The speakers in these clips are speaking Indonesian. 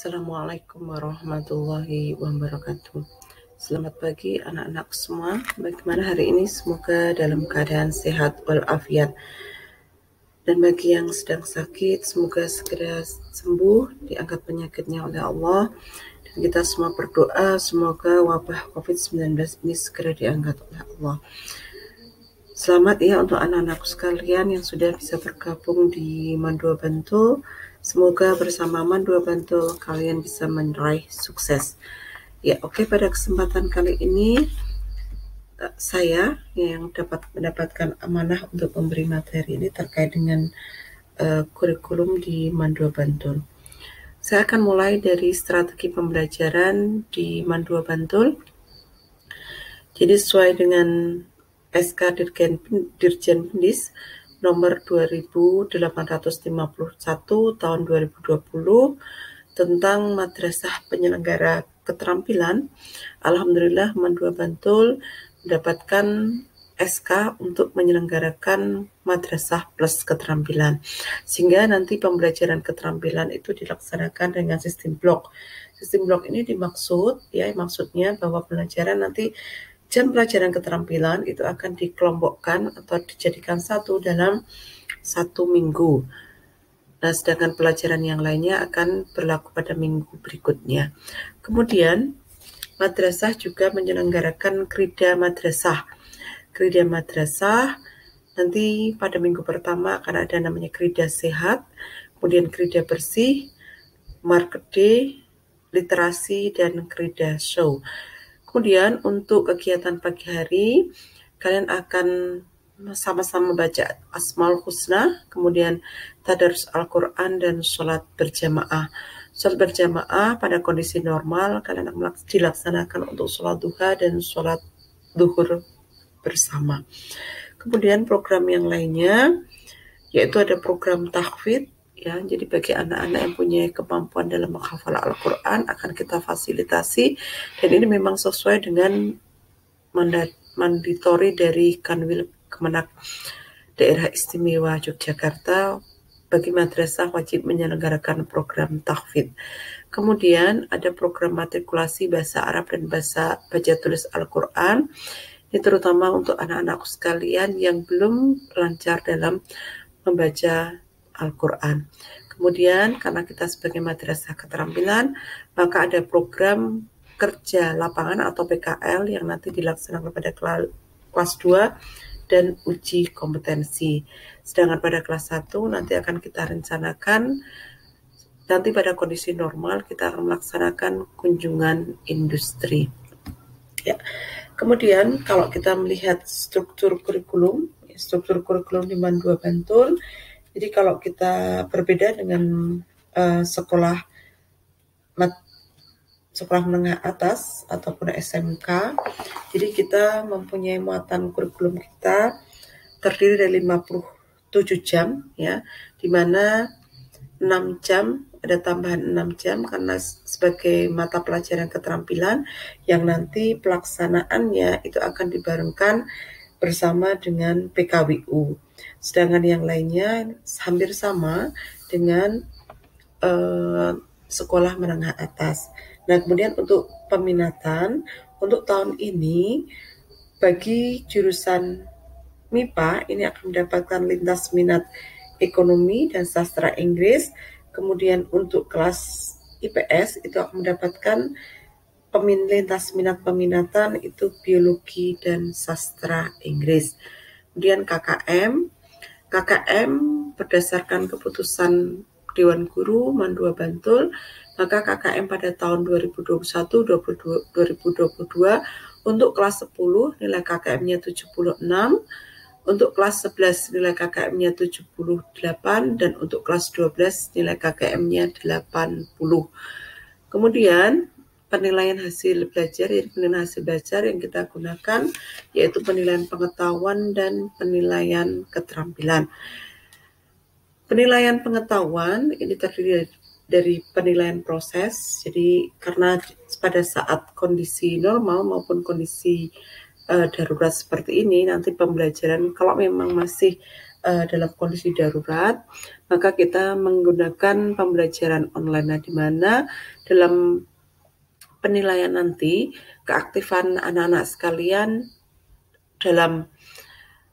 Assalamualaikum warahmatullahi wabarakatuh. Selamat pagi anak-anak semua. Bagaimana hari ini? Semoga dalam keadaan sehat walafiat. Dan bagi yang sedang sakit, semoga segera sembuh, diangkat penyakitnya oleh Allah. Dan kita semua berdoa semoga wabah COVID-19 ini segera diangkat oleh Allah. Selamat ya untuk anak-anakku sekalian yang sudah bisa bergabung di Mandua Bantul. Semoga bersama Mandua Bantul kalian bisa meraih sukses. Ya, oke, pada kesempatan kali ini saya yang dapat mendapatkan amanah untuk memberi materi ini terkait dengan kurikulum di Mandua Bantul. Saya akan mulai dari strategi pembelajaran di Mandua Bantul. Jadi sesuai dengan SK Dirjen Pendis nomor 2851 tahun 2020 tentang madrasah penyelenggara keterampilan. Alhamdulillah Mandua Bantul mendapatkan SK untuk menyelenggarakan madrasah plus keterampilan, sehingga nanti pembelajaran keterampilan itu dilaksanakan dengan sistem blok. Sistem blok ini maksudnya bahwa pelajaran nanti jam pelajaran keterampilan itu akan dikelompokkan atau dijadikan satu dalam 1 minggu. Nah, sedangkan pelajaran yang lainnya akan berlaku pada minggu berikutnya. Kemudian, madrasah juga menyelenggarakan krida madrasah. Krida madrasah nanti pada minggu pertama akan ada namanya krida sehat, kemudian krida bersih, market day, literasi, dan krida show. Kemudian untuk kegiatan pagi hari, kalian akan sama-sama baca Asmaul Husna, kemudian tadarus Al-Quran, dan sholat berjamaah. Sholat berjamaah pada kondisi normal, kalian akan dilaksanakan untuk sholat duha dan sholat duhur bersama. Kemudian program yang lainnya, yaitu ada program tahfidz. Ya, jadi bagi anak-anak yang punya kemampuan dalam menghafal Al-Quran akan kita fasilitasi, dan ini memang sesuai dengan mandatory dari Kanwil Kemenak Daerah Istimewa Yogyakarta. Bagi madrasah wajib menyelenggarakan program tahfidz. Kemudian ada program matrikulasi bahasa Arab dan bahasa baca tulis Al-Quran. Ini terutama untuk anak-anakku sekalian yang belum lancar dalam membaca Al-Quran. Kemudian karena kita sebagai madrasah keterampilan, maka ada program kerja lapangan atau PKL yang nanti dilaksanakan pada kelas 2 dan uji kompetensi. Sedangkan pada kelas 1 nanti akan kita rencanakan, nanti pada kondisi normal kita akan melaksanakan kunjungan industri. Ya. Kemudian kalau kita melihat struktur kurikulum di Mandua Bantul, jadi kalau kita berbeda dengan sekolah menengah atas ataupun SMK, jadi kita mempunyai muatan kurikulum kita terdiri dari 57 jam, ya, di mana 6 jam, ada tambahan 6 jam karena sebagai mata pelajaran keterampilan yang nanti pelaksanaannya itu akan dibarengkan bersama dengan PKWU. Sedangkan yang lainnya hampir sama dengan sekolah menengah atas. Nah, kemudian untuk peminatan, untuk tahun ini bagi jurusan MIPA ini akan mendapatkan lintas minat ekonomi dan sastra Inggris. Kemudian untuk kelas IPS itu akan mendapatkan lintas minat peminatan itu biologi dan sastra Inggris. Kemudian KKM berdasarkan keputusan Dewan Guru Mandua Bantul, maka KKM pada tahun 2021-2022 untuk kelas 10 nilai KKM-nya 76, untuk kelas 11 nilai KKM-nya 78, dan untuk kelas 12 nilai KKM-nya 80. Kemudian penilaian hasil belajar, yang kita gunakan yaitu penilaian pengetahuan dan penilaian keterampilan. Penilaian pengetahuan ini terdiri dari penilaian proses. Jadi karena pada saat kondisi normal maupun kondisi darurat seperti ini, nanti pembelajaran kalau memang masih dalam kondisi darurat, maka kita menggunakan pembelajaran online. Nah, di mana dalam penilaian nanti keaktifan anak-anak sekalian dalam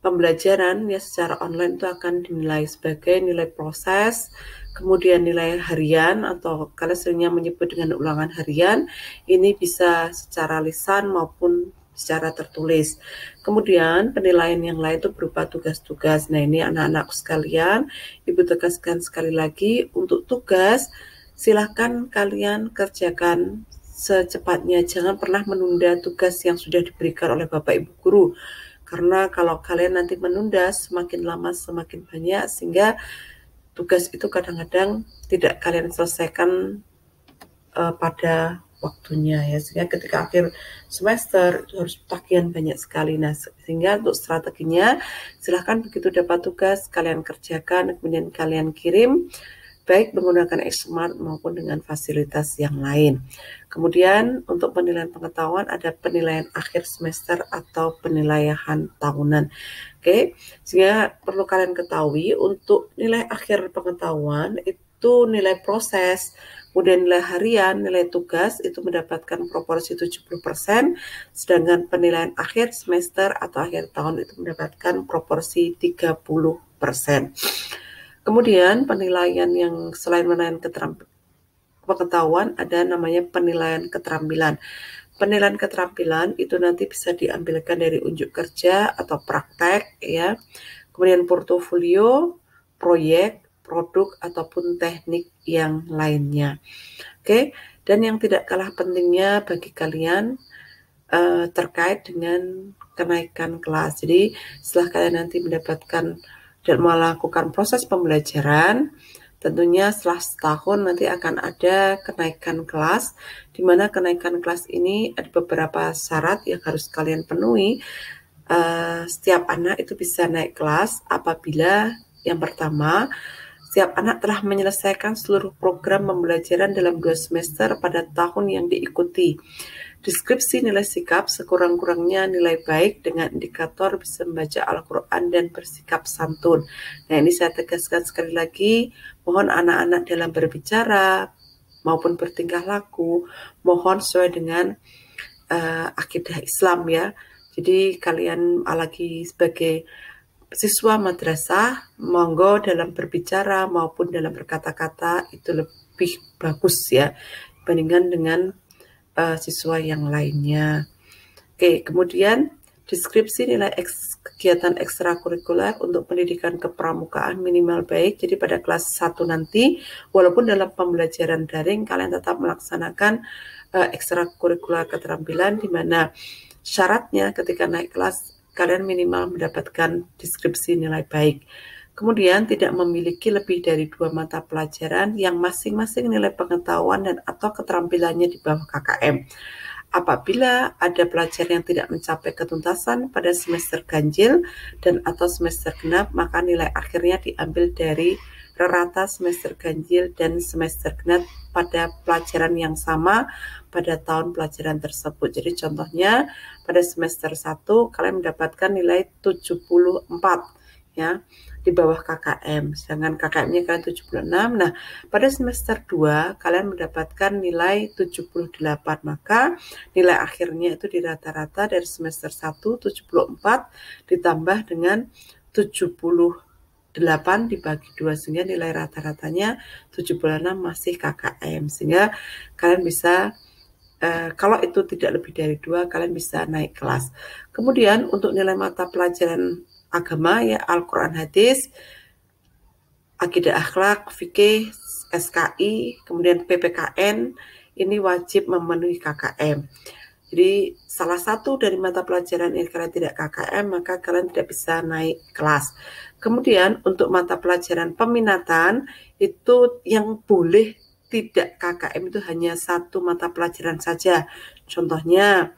pembelajaran ya secara online itu akan dinilai sebagai nilai proses, kemudian nilai harian atau kalian seringnya menyebut dengan ulangan harian, ini bisa secara lisan maupun secara tertulis. Kemudian penilaian yang lain itu berupa tugas-tugas. Nah, ini anak-anakku sekalian, Ibu tegaskan sekali lagi, untuk tugas silakan kalian kerjakan secepatnya. Jangan pernah menunda tugas yang sudah diberikan oleh Bapak Ibu guru. Karena kalau kalian nanti menunda, semakin lama semakin banyak, sehingga tugas itu kadang-kadang tidak kalian selesaikan pada waktunya ya, sehingga ketika akhir semester itu harus tagihan banyak sekali. Nah, sehingga untuk strateginya silahkan begitu dapat tugas kalian kerjakan, kemudian kalian kirim baik menggunakan Xmart maupun dengan fasilitas yang lain. Kemudian untuk penilaian pengetahuan ada penilaian akhir semester atau penilaian tahunan. Oke, sehingga perlu kalian ketahui untuk nilai akhir pengetahuan itu nilai proses, kemudian nilai harian, nilai tugas itu mendapatkan proporsi 70%, sedangkan penilaian akhir semester atau akhir tahun itu mendapatkan proporsi 30%. Kemudian penilaian yang selain penilaian pengetahuan ada namanya penilaian keterampilan. Penilaian keterampilan itu nanti bisa diambilkan dari unjuk kerja atau praktek ya. Kemudian portofolio, proyek, produk ataupun teknik yang lainnya. Oke, dan yang tidak kalah pentingnya bagi kalian terkait dengan kenaikan kelas. Jadi setelah kalian nanti mendapatkan dan melakukan proses pembelajaran, tentunya setelah setahun nanti akan ada kenaikan kelas, di mana kenaikan kelas ini ada beberapa syarat yang harus kalian penuhi. Setiap anak itu bisa naik kelas apabila yang pertama, setiap anak telah menyelesaikan seluruh program pembelajaran dalam 2 semester pada tahun yang diikuti. Deskripsi nilai sikap sekurang-kurangnya nilai baik dengan indikator bisa membaca Al-Quran dan bersikap santun. Nah, ini saya tegaskan sekali lagi, mohon anak-anak dalam berbicara maupun bertingkah laku, mohon sesuai dengan akidah Islam ya. Jadi kalian lagi sebagai siswa madrasah, monggo dalam berbicara maupun dalam berkata-kata itu lebih bagus ya, dibandingkan dengan siswa yang lainnya. Oke, kemudian deskripsi nilai kegiatan ekstrakurikuler untuk pendidikan kepramukaan minimal baik. Jadi pada kelas 1 nanti, walaupun dalam pembelajaran daring, kalian tetap melaksanakan ekstrakurikuler keterampilan, di mana syaratnya ketika naik kelas, kalian minimal mendapatkan deskripsi nilai baik. Kemudian tidak memiliki lebih dari 2 mata pelajaran yang masing-masing nilai pengetahuan dan atau keterampilannya di bawah KKM. Apabila ada pelajar yang tidak mencapai ketuntasan pada semester ganjil dan atau semester genap, maka nilai akhirnya diambil dari rata semester ganjil dan semester genap pada pelajaran yang sama pada tahun pelajaran tersebut. Jadi contohnya pada semester 1 kalian mendapatkan nilai 74 ya, di bawah KKM, sedangkan KKM-nya kalian 76. Nah, pada semester 2 kalian mendapatkan nilai 78, maka nilai akhirnya itu di rata-rata dari semester 1 74 ditambah dengan 78 dibagi 2, sehingga nilai rata-ratanya 76 masih KKM, sehingga kalian bisa kalau itu tidak lebih dari 2, kalian bisa naik kelas. Kemudian untuk nilai mata pelajaran agama ya, Al-Quran hadis, akidah akhlak, fikih, SKI, kemudian PPKN, ini wajib memenuhi KKM. Jadi salah satu dari mata pelajaran yang kalian tidak KKM, maka kalian tidak bisa naik kelas. Kemudian untuk mata pelajaran peminatan, itu yang boleh tidak KKM itu hanya 1 mata pelajaran saja. Contohnya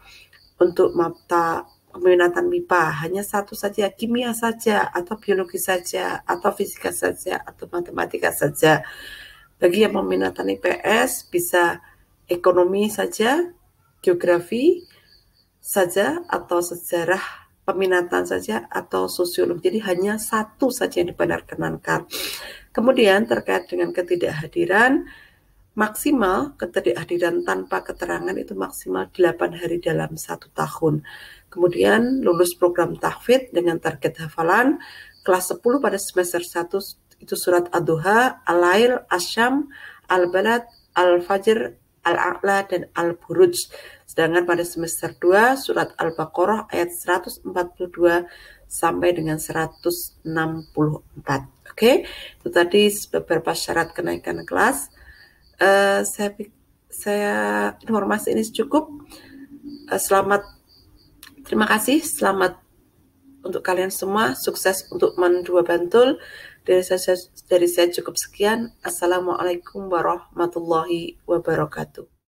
untuk mata peminatan MIPA hanya 1 saja, kimia saja, atau biologi saja, atau fisika saja, atau matematika saja. Bagi yang peminatan IPS bisa ekonomi saja, geografi saja, atau sejarah peminatan saja atau sosiologi. Jadi hanya satu saja yang diperkenankan. Kemudian terkait dengan ketidakhadiran, maksimal ketidakhadiran tanpa keterangan itu maksimal 8 hari dalam 1 tahun. Kemudian lulus program tahfidz dengan target hafalan kelas 10 pada semester 1 itu surat Ad-Duha, Al-Lail, Asy-Syams, Al-Balad, Al-Fajr, Al-A'la, dan Al-Buruj. Sedangkan pada semester 2 surat Al-Baqarah ayat 142 sampai dengan 164. Oke, itu tadi beberapa syarat kenaikan kelas. Saya informasi ini cukup. Terima kasih, selamat untuk kalian semua, sukses untuk MAN 2 Bantul. Dari saya cukup sekian. Assalamualaikum warahmatullahi wabarakatuh.